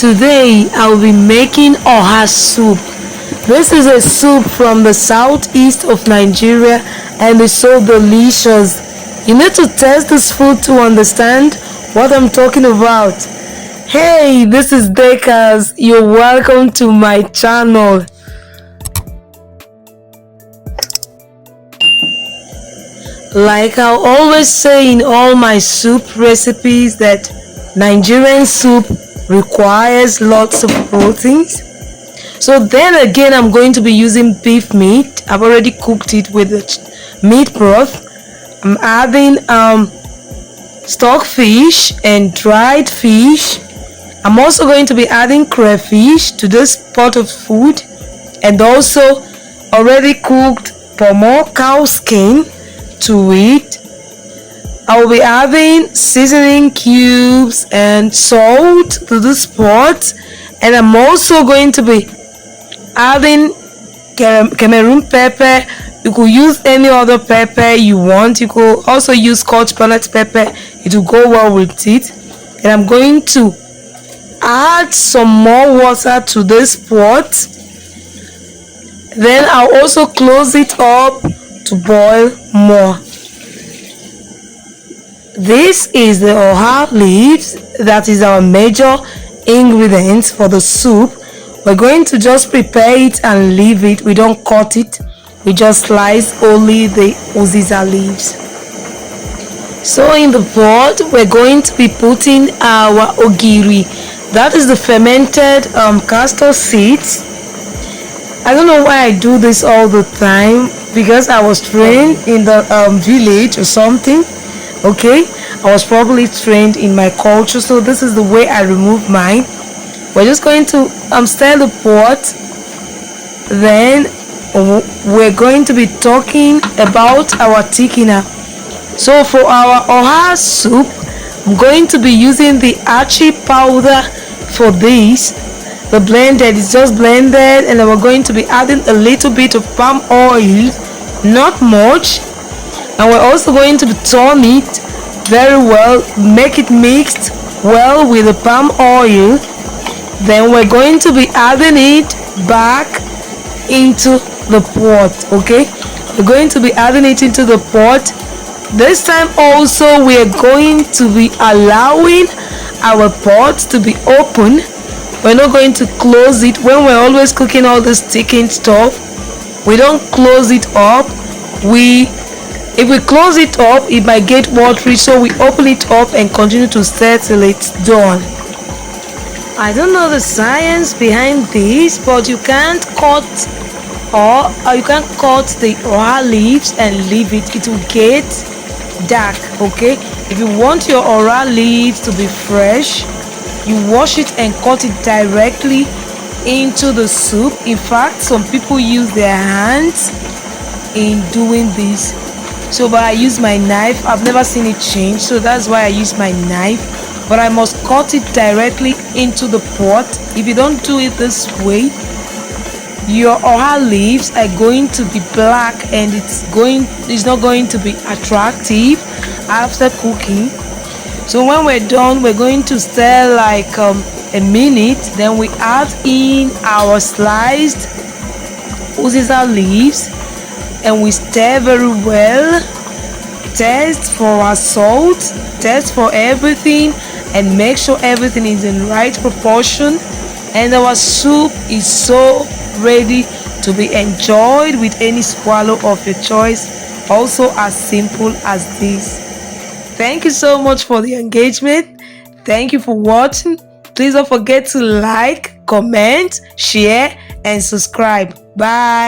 Today I'll be making Oha Soup. This is a soup from the southeast of Nigeria and it's so delicious. You need to taste this food to understand what I'm talking about. Hey, this is Dekas. You're welcome to my channel. Like I always say in all my soup recipes that Nigerian soup requires lots of proteins. So then again I'm going to be using beef meat. I've already cooked it with the meat broth. I'm adding stockfish and dried fish. I'm also going to be adding crayfish to this pot of food, and also already cooked Pomo cow skin to it. I will be adding seasoning cubes and salt to this pot, and I'm also going to be adding Cameroon pepper. You could use any other pepper you want. You could also use Scotch bonnet pepper. It will go well with it. And I'm going to add some more water to this pot. Then I'll also close it up to boil more. This is the Oha Leafs. That is our major ingredients for the soup. We're going to just prepare it and leave it. We don't cut it. We just slice only the Uziza Leafs. So in the pot, we're going to be putting our Ogiri. That is the fermented castor seeds. I don't know why I do this all the time, because I was trained in the village or something. Okay, I was probably trained in my culture, so this is the way I remove mine. We're just going to stir the pot. Then we're going to be talking about our thickener. So for our Oha soup, I'm going to be using the achi powder for this. The blended is just blended, and then we're going to be adding a little bit of palm oil, not much. And we're also going to turn it very well, make it mixed well with the palm oil. Then we're going to be adding it back into the pot. Okay, we're going to be adding it into the pot. This time also we're going to be allowing our pot to be open. We're not going to close it. When we're always cooking all this sticking stuff, we don't close it up. If we close it up, it might get watery, so we open it up and continue to stir till it's done. I don't know the science behind this, but you can't cut the Oha leaves and leave it. It will get dark. Okay, if you want your Oha leaves to be fresh, you wash it and cut it directly into the soup. In fact, some people use their hands in doing this. So but I use my knife. I've never seen it change, so that's why I use my knife. But I must cut it directly into the pot. If you don't do it this way, your Oha leaves are going to be black, and it's not going to be attractive after cooking. So when we're done, we're going to stir like a minute. Then we add in our sliced Uziza leaves, and we stir very well. Test for our salt, test for everything, and make sure everything is in right proportion. And our soup is so ready to be enjoyed with any swallow of your choice. Also as simple as this. Thank you so much for the engagement. Thank you for watching. Please don't forget to like, comment, share, and subscribe. Bye.